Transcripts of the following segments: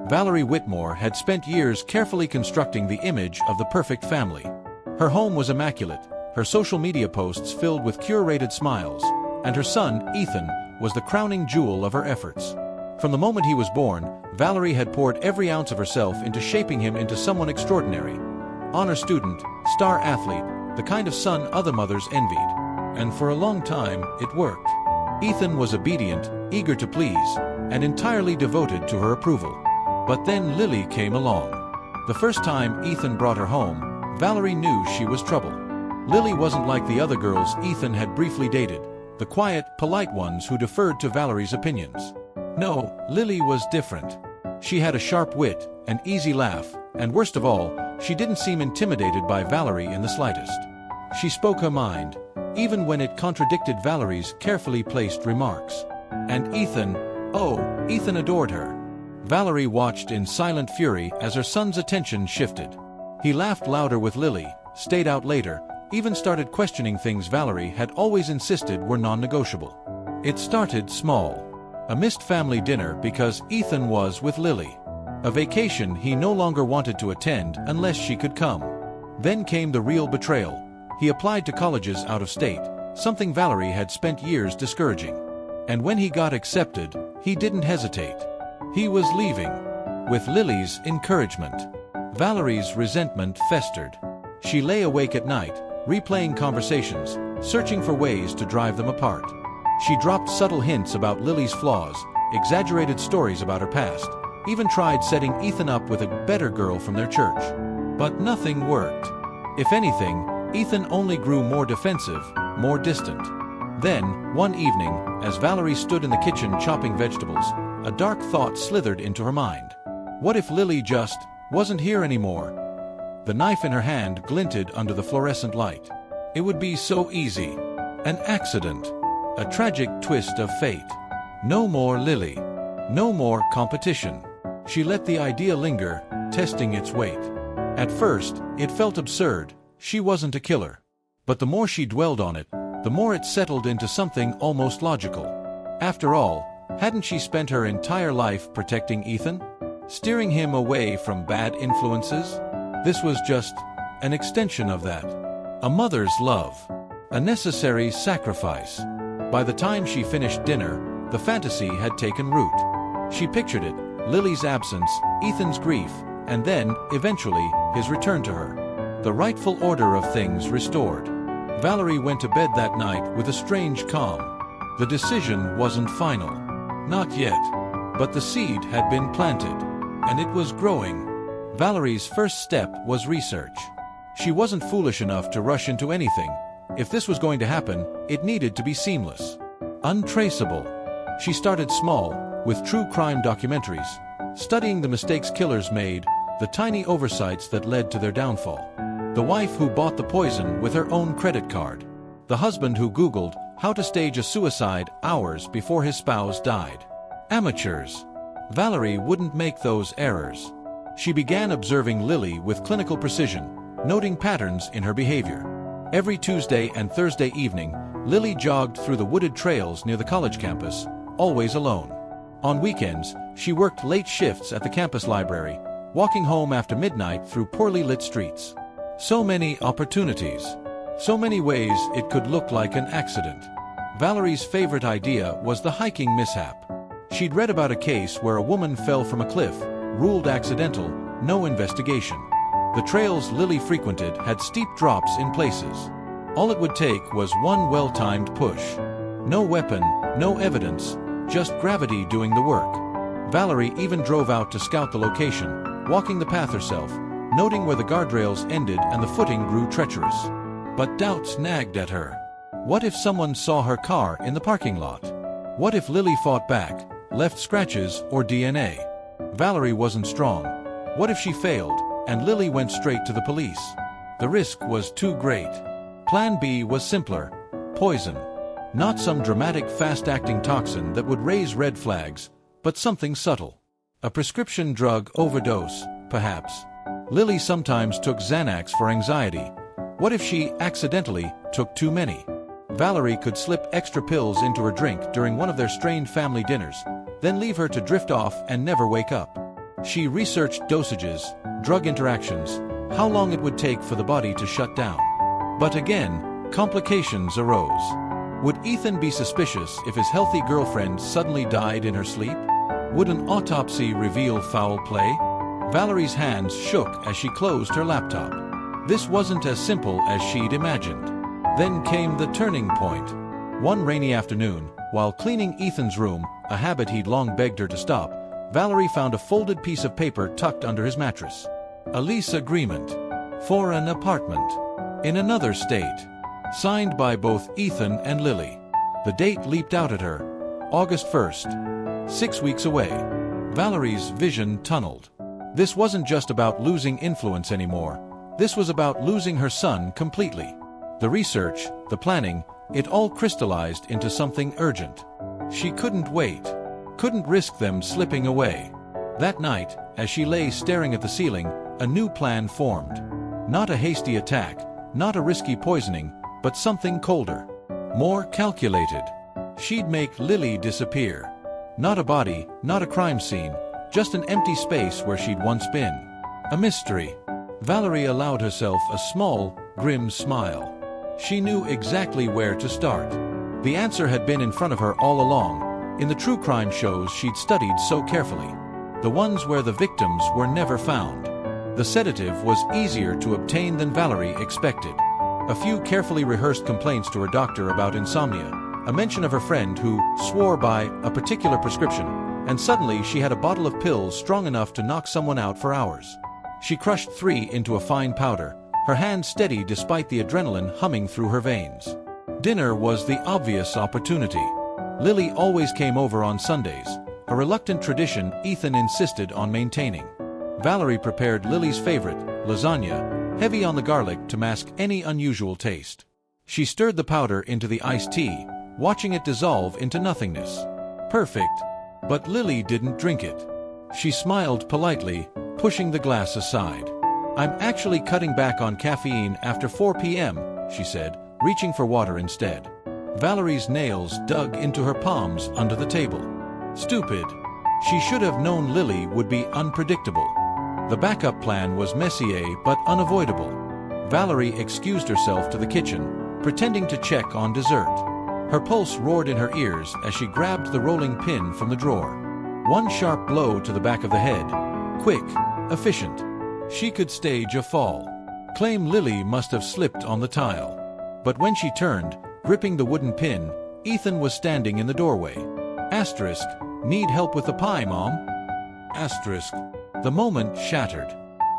Valerie Whitmore had spent years carefully constructing the image of the perfect family. Her home was immaculate, her social media posts filled with curated smiles, and her son, Ethan, was the crowning jewel of her efforts. From the moment he was born, Valerie had poured every ounce of herself into shaping him into someone extraordinary. Honor student, star athlete, the kind of son other mothers envied. And for a long time, it worked. Ethan was obedient, eager to please, and entirely devoted to her approval. But then Lily came along. The first time Ethan brought her home, Valerie knew she was trouble. Lily wasn't like the other girls Ethan had briefly dated, the quiet, polite ones who deferred to Valerie's opinions. No, Lily was different. She had a sharp wit, an easy laugh, and worst of all, she didn't seem intimidated by Valerie in the slightest. She spoke her mind, even when it contradicted Valerie's carefully placed remarks. And Ethan adored her. Valerie watched in silent fury as her son's attention shifted. He laughed louder with Lily, stayed out later, even started questioning things Valerie had always insisted were non-negotiable. It started small. A missed family dinner because Ethan was with Lily. A vacation he no longer wanted to attend unless she could come. Then came the real betrayal. He applied to colleges out of state, something Valerie had spent years discouraging. And when he got accepted, he didn't hesitate. He was leaving. With Lily's encouragement. Valerie's resentment festered. She lay awake at night, replaying conversations, searching for ways to drive them apart. She dropped subtle hints about Lily's flaws, exaggerated stories about her past, even tried setting Ethan up with a better girl from their church. But nothing worked. If anything, Ethan only grew more defensive, more distant. Then, one evening, as Valerie stood in the kitchen chopping vegetables, a dark thought slithered into her mind. What if Lily just wasn't here anymore? The knife in her hand glinted under the fluorescent light. It would be so easy. An accident. A tragic twist of fate. No more Lily. No more competition. She let the idea linger, testing its weight. At first, it felt absurd. She wasn't a killer. But the more she dwelled on it, the more it settled into something almost logical. After all, hadn't she spent her entire life protecting Ethan? Steering him away from bad influences? This was just an extension of that. A mother's love. A necessary sacrifice. By the time she finished dinner, the fantasy had taken root. She pictured it, Lily's absence, Ethan's grief, and then, eventually, his return to her. The rightful order of things restored. Valerie went to bed that night with a strange calm. The decision wasn't final. Not yet. But the seed had been planted. And it was growing. Valerie's first step was research. She wasn't foolish enough to rush into anything. If this was going to happen, it needed to be seamless. Untraceable. She started small, with true crime documentaries, studying the mistakes killers made, the tiny oversights that led to their downfall. The wife who bought the poison with her own credit card. The husband who Googled how to stage a suicide hours before his spouse died. Amateurs. Valerie wouldn't make those errors. She began observing Lily with clinical precision, noting patterns in her behavior. Every Tuesday and Thursday evening, Lily jogged through the wooded trails near the college campus, always alone. On weekends, she worked late shifts at the campus library, walking home after midnight through poorly lit streets. So many opportunities. So many ways it could look like an accident. Valerie's favorite idea was the hiking mishap. She'd read about a case where a woman fell from a cliff, ruled accidental, no investigation. The trails Lily frequented had steep drops in places. All it would take was one well-timed push. No weapon, no evidence, just gravity doing the work. Valerie even drove out to scout the location, walking the path herself, noting where the guardrails ended and the footing grew treacherous. But doubts nagged at her. What if someone saw her car in the parking lot? What if Lily fought back, left scratches or DNA? Valerie wasn't strong. What if she failed, and Lily went straight to the police? The risk was too great. Plan B was simpler. Poison. Not some dramatic fast-acting toxin that would raise red flags, but something subtle. A prescription drug overdose, perhaps. Lily sometimes took Xanax for anxiety. What if she accidentally took too many? Valerie could slip extra pills into her drink during one of their strained family dinners, then leave her to drift off and never wake up. She researched dosages, drug interactions, how long it would take for the body to shut down. But again, complications arose. Would Ethan be suspicious if his healthy girlfriend suddenly died in her sleep? Would an autopsy reveal foul play? Valerie's hands shook as she closed her laptop. This wasn't as simple as she'd imagined. Then came the turning point. One rainy afternoon, while cleaning Ethan's room, a habit he'd long begged her to stop, Valerie found a folded piece of paper tucked under his mattress. A lease agreement. For an apartment. In another state. Signed by both Ethan and Lily. The date leaped out at her. August 1st. 6 weeks away. Valerie's vision tunneled. This wasn't just about losing influence anymore. This was about losing her son completely. The research, the planning, it all crystallized into something urgent. She couldn't wait. Couldn't risk them slipping away. That night, as she lay staring at the ceiling, a new plan formed. Not a hasty attack, not a risky poisoning, but something colder. More calculated. She'd make Lily disappear. Not a body, not a crime scene, just an empty space where she'd once been. A mystery. Valerie allowed herself a small, grim smile. She knew exactly where to start. The answer had been in front of her all along, in the true crime shows she'd studied so carefully. The ones where the victims were never found. The sedative was easier to obtain than Valerie expected. A few carefully rehearsed complaints to her doctor about insomnia, a mention of her friend who swore by a particular prescription, and suddenly she had a bottle of pills strong enough to knock someone out for hours. She crushed 3 into a fine powder, her hand steady despite the adrenaline humming through her veins. Dinner was the obvious opportunity. Lily always came over on Sundays, a reluctant tradition Ethan insisted on maintaining. Valerie prepared Lily's favorite, lasagna, heavy on the garlic to mask any unusual taste. She stirred the powder into the iced tea, watching it dissolve into nothingness. Perfect. But Lily didn't drink it. She smiled politely, pushing the glass aside. "I'm actually cutting back on caffeine after 4 p.m., she said, reaching for water instead. Valerie's nails dug into her palms under the table. Stupid. She should have known Lily would be unpredictable. The backup plan was messier but unavoidable. Valerie excused herself to the kitchen, pretending to check on dessert. Her pulse roared in her ears as she grabbed the rolling pin from the drawer. One sharp blow to the back of the head. Quick, efficient. She could stage a fall. Claim Lily must have slipped on the tile. But when she turned, gripping the wooden pin, Ethan was standing in the doorway. Asterisk, need help with the pie, Mom? Asterisk. The moment shattered.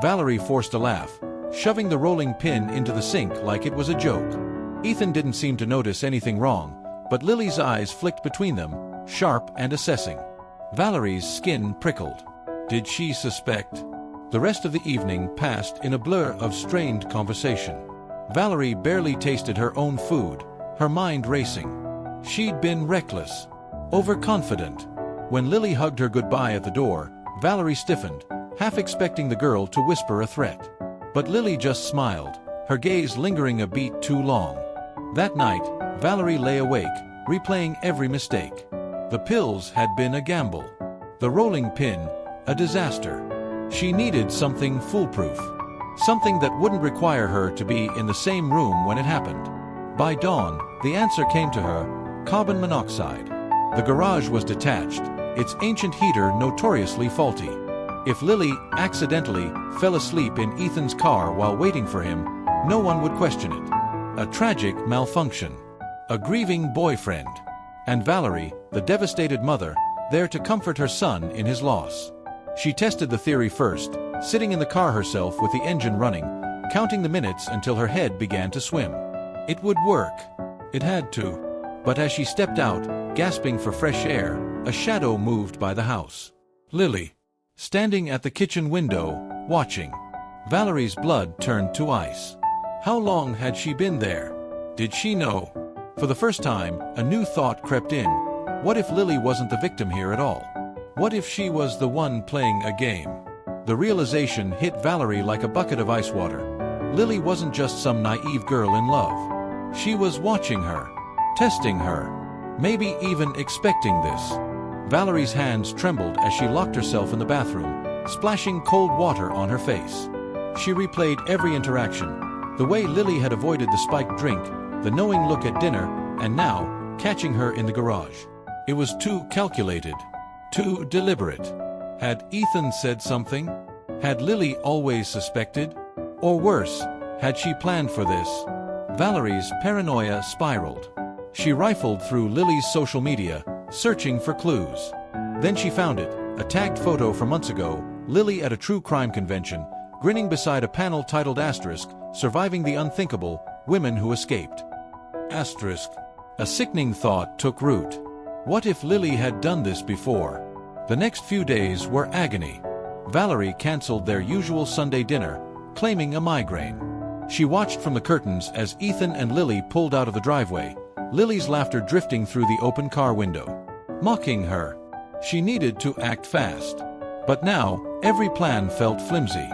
Valerie forced a laugh, shoving the rolling pin into the sink like it was a joke. Ethan didn't seem to notice anything wrong, but Lily's eyes flicked between them, sharp and assessing. Valerie's skin prickled. Did she suspect? The rest of the evening passed in a blur of strained conversation. Valerie barely tasted her own food, her mind racing. She'd been reckless, overconfident. When Lily hugged her goodbye at the door, Valerie stiffened, half expecting the girl to whisper a threat. But Lily just smiled, her gaze lingering a beat too long. That night, Valerie lay awake, replaying every mistake. The pills had been a gamble. The rolling pin, a disaster. She needed something foolproof. Something that wouldn't require her to be in the same room when it happened. By dawn, the answer came to her: carbon monoxide. The garage was detached, its ancient heater notoriously faulty. If Lily accidentally fell asleep in Ethan's car while waiting for him, no one would question it. A tragic malfunction. A grieving boyfriend. And Valerie, the devastated mother, there to comfort her son in his loss. She tested the theory first, sitting in the car herself with the engine running, counting the minutes until her head began to swim. It would work. It had to. But as she stepped out, gasping for fresh air, a shadow moved by the house. Lily. Standing at the kitchen window, watching. Valerie's blood turned to ice. How long had she been there? Did she know? For the first time, a new thought crept in. What if Lily wasn't the victim here at all? What if she was the one playing a game? The realization hit Valerie like a bucket of ice water. Lily wasn't just some naive girl in love. She was watching her, testing her, maybe even expecting this. Valerie's hands trembled as she locked herself in the bathroom, splashing cold water on her face. She replayed every interaction, the way Lily had avoided the spiked drink, the knowing look at dinner, and now, catching her in the garage. It was too calculated, too deliberate. Had Ethan said something? Had Lily always suspected? Or worse, had she planned for this? Valerie's paranoia spiraled. She rifled through Lily's social media, searching for clues. Then she found it, a tagged photo from months ago, Lily at a true crime convention, grinning beside a panel titled Asterisk, Surviving the Unthinkable, Women Who Escaped. Asterisk. A sickening thought took root. What if Lily had done this before? The next few days were agony. Valerie canceled their usual Sunday dinner, claiming a migraine. She watched from the curtains as Ethan and Lily pulled out of the driveway, Lily's laughter drifting through the open car window. Mocking her. She needed to act fast. But now, every plan felt flimsy.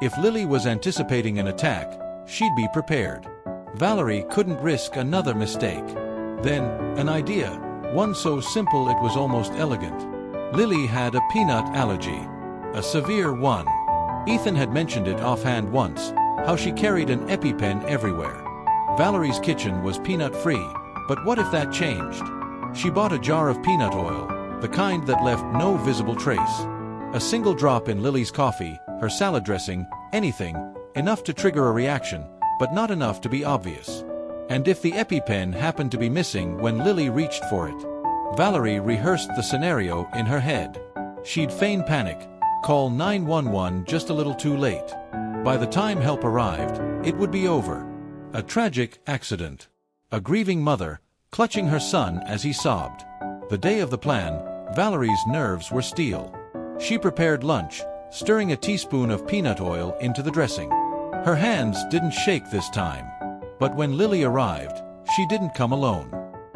If Lily was anticipating an attack, she'd be prepared. Valerie couldn't risk another mistake. Then, an idea, one so simple it was almost elegant. Lily had a peanut allergy. A severe one. Ethan had mentioned it offhand once, how she carried an EpiPen everywhere. Valerie's kitchen was peanut-free, but what if that changed? She bought a jar of peanut oil, the kind that left no visible trace. A single drop in Lily's coffee, her salad dressing, anything, enough to trigger a reaction, but not enough to be obvious. And if the EpiPen happened to be missing when Lily reached for it? Valerie rehearsed the scenario in her head. She'd feign panic, call 911 just a little too late. By the time help arrived, it would be over. A tragic accident. A grieving mother, clutching her son as he sobbed. The day of the plan, Valerie's nerves were steel. She prepared lunch, stirring a teaspoon of peanut oil into the dressing. Her hands didn't shake this time. But when Lily arrived, she didn't come alone.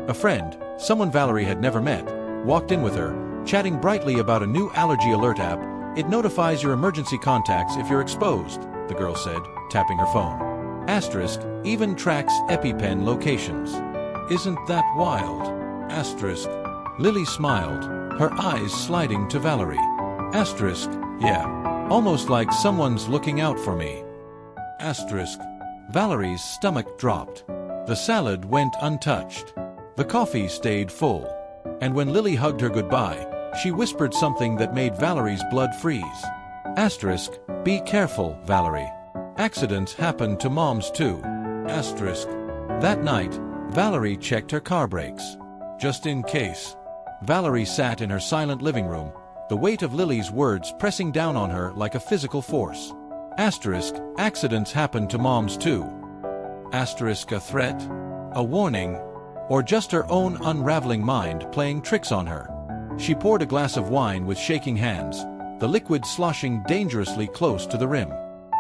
A friend, someone Valerie had never met, walked in with her, chatting brightly about a new allergy alert app. It notifies your emergency contacts if you're exposed, the girl said, tapping her phone. Asterisk, even tracks EpiPen locations. Isn't that wild? Asterisk. Lily smiled, her eyes sliding to Valerie. Asterisk, yeah. Almost like someone's looking out for me. Asterisk. Valerie's stomach dropped. The salad went untouched. The coffee stayed full. And when Lily hugged her goodbye, she whispered something that made Valerie's blood freeze. Asterisk, be careful, Valerie. Accidents happen to moms too. Asterisk. That night, Valerie checked her car brakes. Just in case. Valerie sat in her silent living room, the weight of Lily's words pressing down on her like a physical force. Asterisk, accidents happen to moms too. Asterisk, a threat? A warning? Or just her own unraveling mind playing tricks on her? She poured a glass of wine with shaking hands, the liquid sloshing dangerously close to the rim.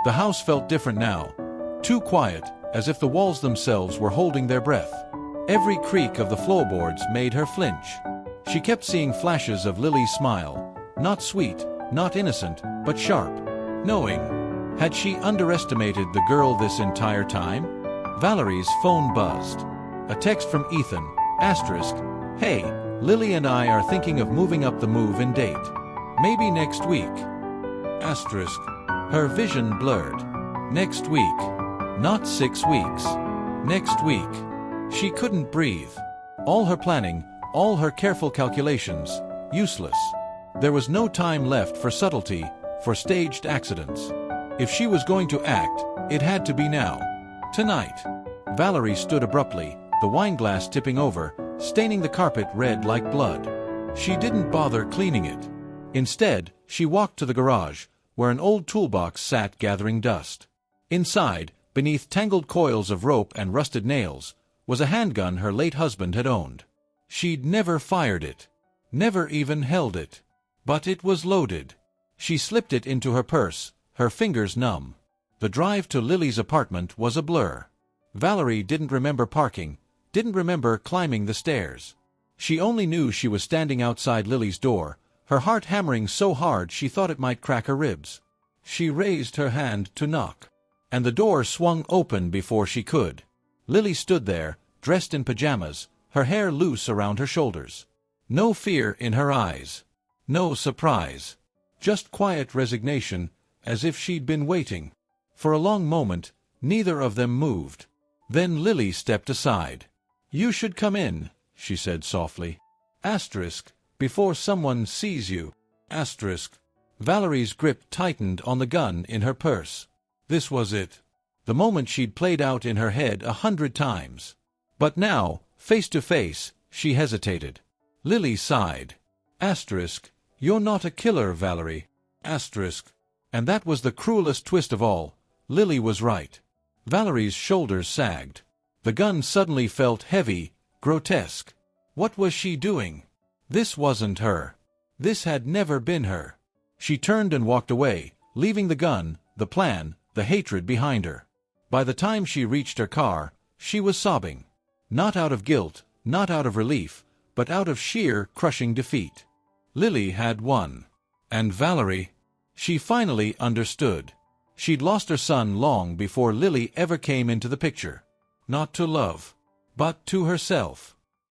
The house felt different now. Too quiet, as if the walls themselves were holding their breath. Every creak of the floorboards made her flinch. She kept seeing flashes of Lily's smile, not sweet, not innocent, but sharp, knowing. Had she underestimated the girl this entire time? Valerie's phone buzzed. A text from Ethan, asterisk, hey, Lily and I are thinking of moving up the move-in date. Maybe next week. Asterisk. Her vision blurred. Next week. Not 6 weeks. Next week. She couldn't breathe. All her planning, all her careful calculations, useless. There was no time left for subtlety, for staged accidents. If she was going to act, it had to be now. Tonight. Valerie stood abruptly, the wineglass tipping over, staining the carpet red like blood. She didn't bother cleaning it. Instead, she walked to the garage, where an old toolbox sat gathering dust. Inside, beneath tangled coils of rope and rusted nails, was a handgun her late husband had owned. She'd never fired it. Never even held it. But it was loaded. She slipped it into her purse, her fingers numb. The drive to Lily's apartment was a blur. Valerie didn't remember parking, didn't remember climbing the stairs. She only knew she was standing outside Lily's door, her heart hammering so hard she thought it might crack her ribs. She raised her hand to knock, and the door swung open before she could. Lily stood there, dressed in pajamas, her hair loose around her shoulders. No fear in her eyes. No surprise. Just quiet resignation, as if she'd been waiting. For a long moment, neither of them moved. Then Lily stepped aside. "You should come in," she said softly. Before someone sees you. Valerie's grip tightened on the gun in her purse. This was it. The moment she'd played out in her head 100 times. But now, face to face, she hesitated. Lily sighed. "You're not a killer, Valerie." And that was the cruelest twist of all. Lily was right. Valerie's shoulders sagged. The gun suddenly felt heavy, grotesque. What was she doing? This wasn't her. This had never been her. She turned and walked away, leaving the gun, the plan, the hatred behind her. By the time she reached her car, she was sobbing. Not out of guilt, not out of relief, but out of sheer, crushing defeat. Lily had won. And Valerie? She finally understood. She'd lost her son long before Lily ever came into the picture. Not to love, but to herself.